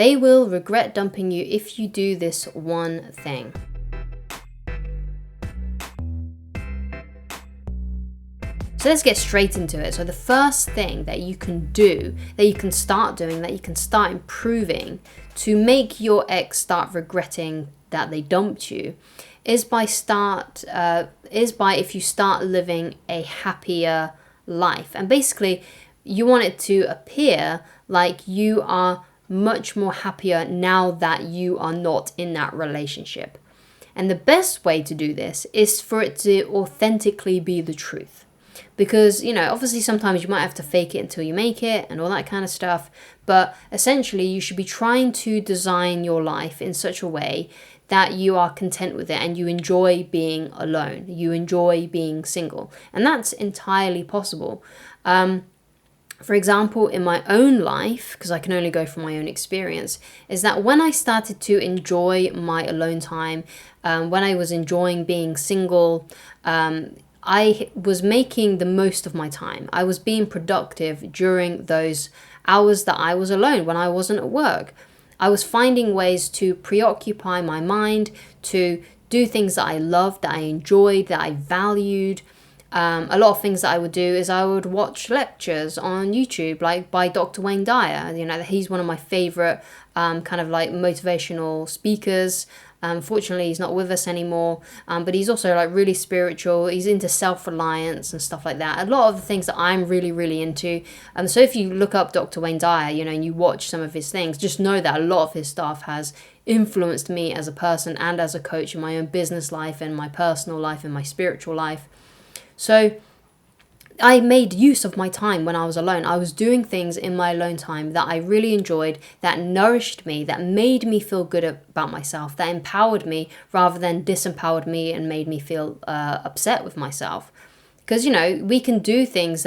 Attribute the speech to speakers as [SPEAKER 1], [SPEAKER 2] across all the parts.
[SPEAKER 1] They will regret dumping you if you do this one thing. So let's get straight into it. So the first thing that you can do, that you can start doing, that you can start improving to make your ex start regretting that they dumped you, is if you start living a happier life. And basically, you want it to appear like you are much more happier now that you are not in that relationship. And the best way to do this is for it to authentically be the truth. Because, obviously sometimes you might have to fake it until you make it and all that kind of stuff. But essentially, you should be trying to design your life in such a way that you are content with it and you enjoy being alone. You enjoy being single. And that's entirely possible. For example, in my own life, because I can only go from my own experience, is that when I started to enjoy my alone time, when I was enjoying being single, I was making the most of my time. I was being productive during those hours that I was alone, when I wasn't at work. I was finding ways to preoccupy my mind, to do things that I loved, that I enjoyed, that I valued. A lot of things that I would do is I would watch lectures on YouTube, like by Dr. Wayne Dyer. He's one of my favorite kind of like motivational speakers. Fortunately, he's not with us anymore, but he's also like really spiritual. He's into self-reliance and stuff like that. A lot of the things that I'm really, really into. So if you look up Dr. Wayne Dyer, and you watch some of his things, just know that a lot of his stuff has influenced me as a person and as a coach in my own business life and my personal life and my spiritual life. So I made use of my time when I was alone. I was doing things in my alone time that I really enjoyed, that nourished me, that made me feel good about myself, that empowered me rather than disempowered me and made me feel upset with myself. Because, we can do things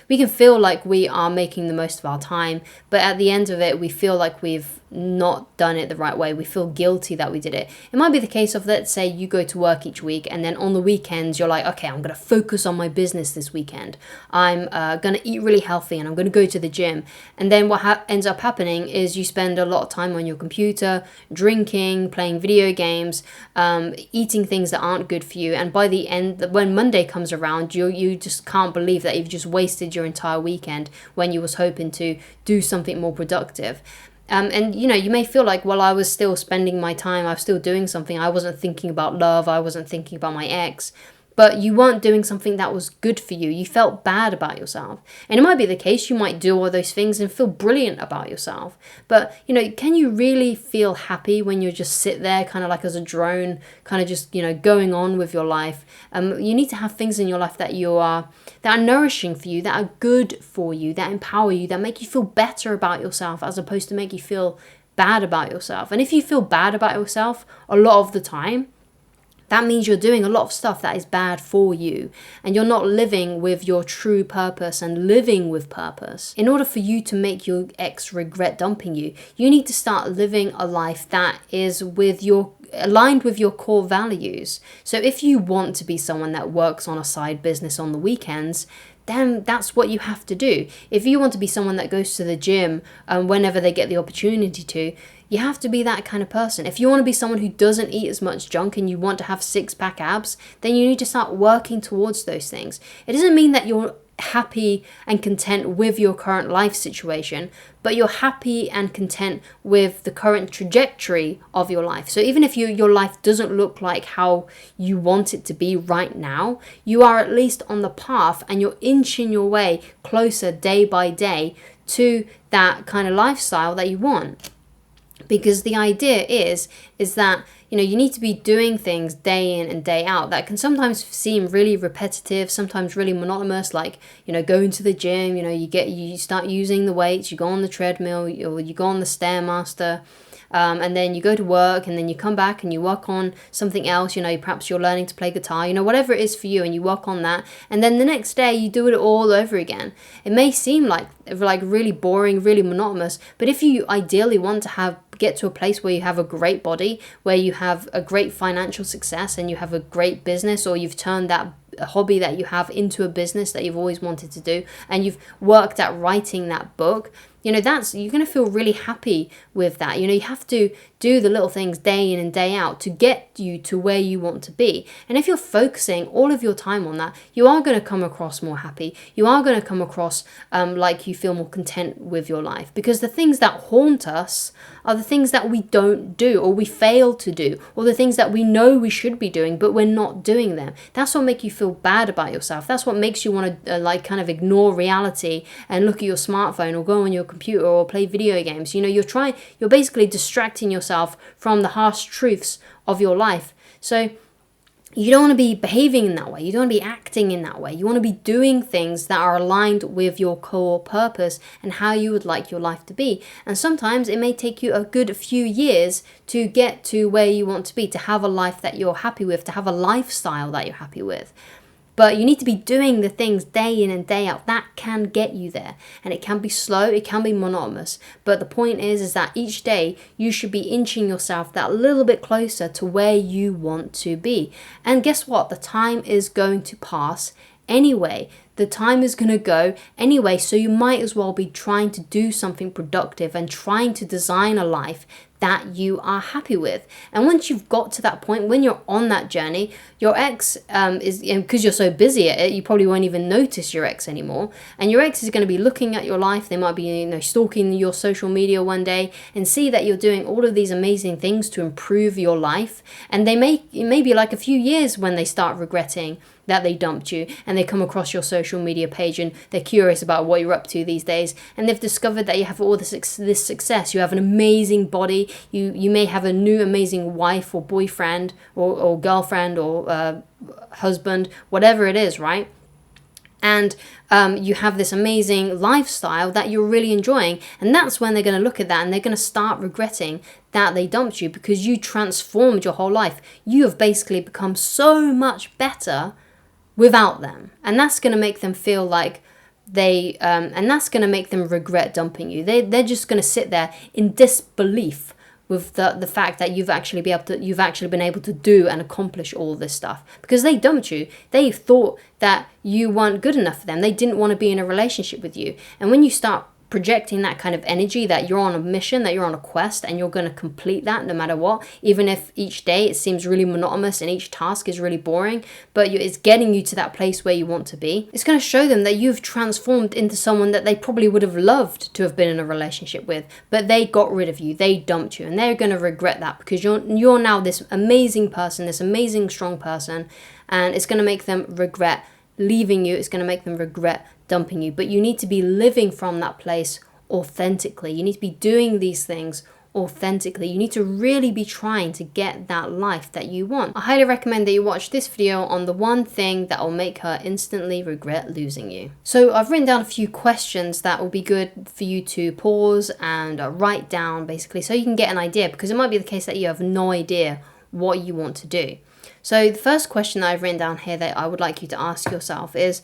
[SPEAKER 1] we can feel like we are making the most of our time, but at the end of it, we feel like we've not done it the right way. We feel guilty that we did it. It might be the case of, let's say you go to work each week and then on the weekends you're like, okay, I'm going to focus on my business this weekend. I'm going to eat really healthy and I'm going to go to the gym. And then what ends up happening is you spend a lot of time on your computer, drinking, playing video games, eating things that aren't good for you. And by the end, when Monday comes around, you just can't believe that you've just wasted your entire weekend when you was hoping to do something more productive. And you may feel like, well, I was still spending my time, I was still doing something, I wasn't thinking about love, I wasn't thinking about my ex, but you weren't doing something that was good for you. You felt bad about yourself. And it might be the case, you might do all those things and feel brilliant about yourself. But, can you really feel happy when you just sit there kind of like as a drone, kind of just, going on with your life? You need to have things in your life that are nourishing for you, that are good for you, that empower you, that make you feel better about yourself as opposed to make you feel bad about yourself. And if you feel bad about yourself a lot of the time, that means you're doing a lot of stuff that is bad for you and you're not living with your true purpose and living with purpose. In order for you to make your ex regret dumping you, you need to start living a life that is aligned with your core values. So if you want to be someone that works on a side business on the weekends, then that's what you have to do. If you want to be someone that goes to the gym whenever they get the opportunity to, you have to be that kind of person. If you want to be someone who doesn't eat as much junk and you want to have six-pack abs, then you need to start working towards those things. It doesn't mean that you're happy and content with your current life situation, but you're happy and content with the current trajectory of your life. So even if your life doesn't look like how you want it to be right now, you are at least on the path and you're inching your way closer day by day to that kind of lifestyle that you want. Because the idea is that, you need to be doing things day in and day out that can sometimes seem really repetitive, sometimes really monotonous, like, going to the gym, you start using the weights, you go on the treadmill, or you go on the Stairmaster, and then you go to work and then you come back and you work on something else, perhaps you're learning to play guitar, whatever it is for you, and you work on that, and then the next day you do it all over again. It may seem like really boring, really monotonous, but if you ideally want to get to a place where you have a great body, where you have a great financial success and you have a great business, or you've turned that hobby that you have into a business that you've always wanted to do, and you've worked at writing that book, that's, you're going to feel really happy with that. You have to do the little things day in and day out to get you to where you want to be. And if you're focusing all of your time on that, you are going to come across more happy. You are going to come across like you feel more content with your life, because the things that haunt us are the things that we don't do, or we fail to do, or the things that we know we should be doing, but we're not doing them. That's what makes you feel bad about yourself. That's what makes you want to kind of ignore reality and look at your smartphone or go on your computer or play video games. You're basically distracting yourself from the harsh truths of your life. So you don't want to be behaving in that way. You don't want to be acting in that way. You want to be doing things that are aligned with your core purpose and how you would like your life to be. And sometimes it may take you a good few years to get to where you want to be, to have a life that you're happy with, to have a lifestyle that you're happy with. But you need to be doing the things day in and day out that can get you there. And it can be slow, it can be monotonous. But the point is that each day you should be inching yourself that little bit closer to where you want to be. And guess what? The time is going to pass anyway. The time is going to go anyway. So you might as well be trying to do something productive and trying to design a life that you are happy with. And once you've got to that point, when you're on that journey, your ex is, because you're so busy at it, you probably won't even notice your ex anymore. And your ex is going to be looking at your life. They might be, stalking your social media one day and see that you're doing all of these amazing things to improve your life. And it may be like a few years when they start regretting that they dumped you, and they come across your social media page and they're curious about what you're up to these days, and they've discovered that you have all this success. You have an amazing body. You may have a new amazing wife or boyfriend or girlfriend or husband, whatever it is, right? And you have this amazing lifestyle that you're really enjoying. And that's when they're going to look at that and they're going to start regretting that they dumped you, because you transformed your whole life. You have basically become so much better without them. And that's going to make them feel like and that's going to make them regret dumping you. They're just going to sit there in disbelief with the fact that you've actually been able to do and accomplish all this stuff, because they dumped you. They thought that you weren't good enough for them. They didn't want to be in a relationship with you. And when you start projecting that kind of energy, that you're on a mission, that you're on a quest, and you're going to complete that no matter what, even if each day it seems really monotonous and each task is really boring, but it's getting you to that place where you want to be, it's going to show them that you've transformed into someone that they probably would have loved to have been in a relationship with, but they got rid of you, they dumped you, and they're going to regret that, because you're now this amazing person, this amazing strong person, and it's going to make them regret leaving you. It's going to make them regret dumping you. But you need to be living from that place authentically. You need to be doing these things authentically. You need to really be trying to get that life that you want. I highly recommend that you watch this video on the one thing that will make her instantly regret losing you. So I've written down a few questions that will be good for you to pause and write down, basically, so you can get an idea, because it might be the case that you have no idea what you want to do. So the first question that I've written down here that I would like you to ask yourself is,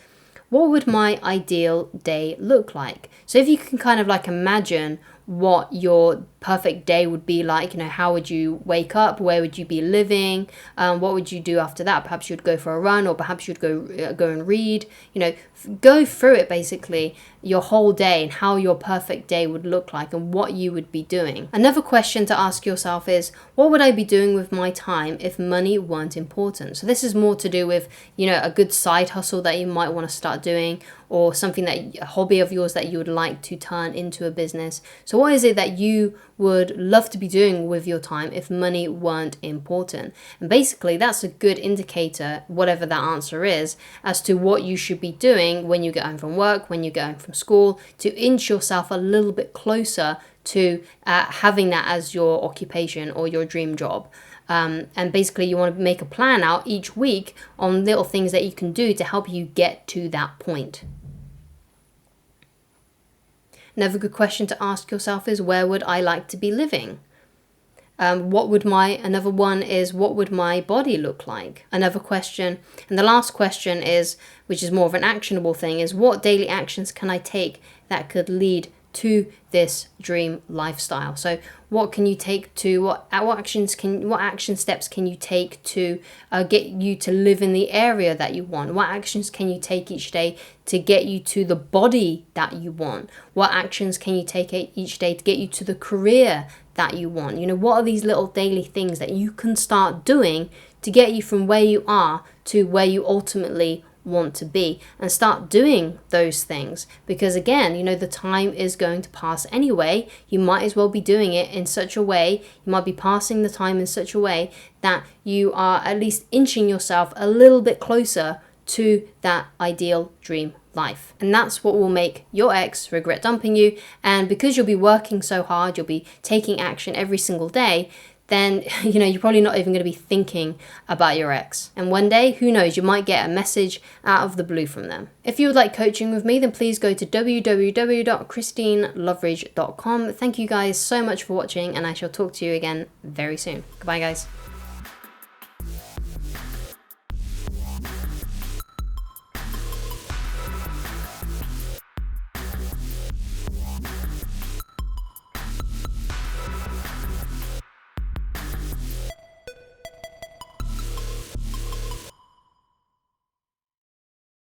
[SPEAKER 1] what would my ideal day look like? So if you can kind of like imagine what your perfect day would be like, how would you wake up? Where would you be living? What would you do after that? Perhaps you'd go for a run, or perhaps you'd go and read. Go through it, basically, your whole day and how your perfect day would look like and what you would be doing. Another question to ask yourself is, what would I be doing with my time if money weren't important? So this is more to do with, a good side hustle that you might want to start doing, or something a hobby of yours that you would like to turn into a business. So what is it that you would love to be doing with your time if money weren't important? And basically that's a good indicator, whatever that answer is, as to what you should be doing when you get home from work, when you get home from school, to inch yourself a little bit closer to having that as your occupation or your dream job. And basically you want to make a plan out each week on little things that you can do to help you get to that point. Another good question to ask yourself is, where would I like to be living? Another one is, what would my body look like? Another question, and the last question is, which is more of an actionable thing, is what daily actions can I take that could lead to this dream lifestyle. So what can you take to, what action steps can you take to get you to live in the area that you want? What actions can you take each day to get you to the body that you want? What actions can you take each day to get you to the career that you want? You know, what are these little daily things that you can start doing to get you from where you are to where you ultimately want to be? And start doing those things, because again, you know, the time is going to pass anyway. You might as well be doing it in such a way, you might be passing the time in such a way that you are at least inching yourself a little bit closer to that ideal dream life. And that's what will make your ex regret dumping you. And because you'll be working so hard, you'll be taking action every single day, then, you know, you're probably not even going to be thinking about your ex. And one day, who knows, you might get a message out of the blue from them. If you would like coaching with me, then please go to www.christineloveridge.com. Thank you guys so much for watching, and I shall talk to you again very soon. Goodbye, guys.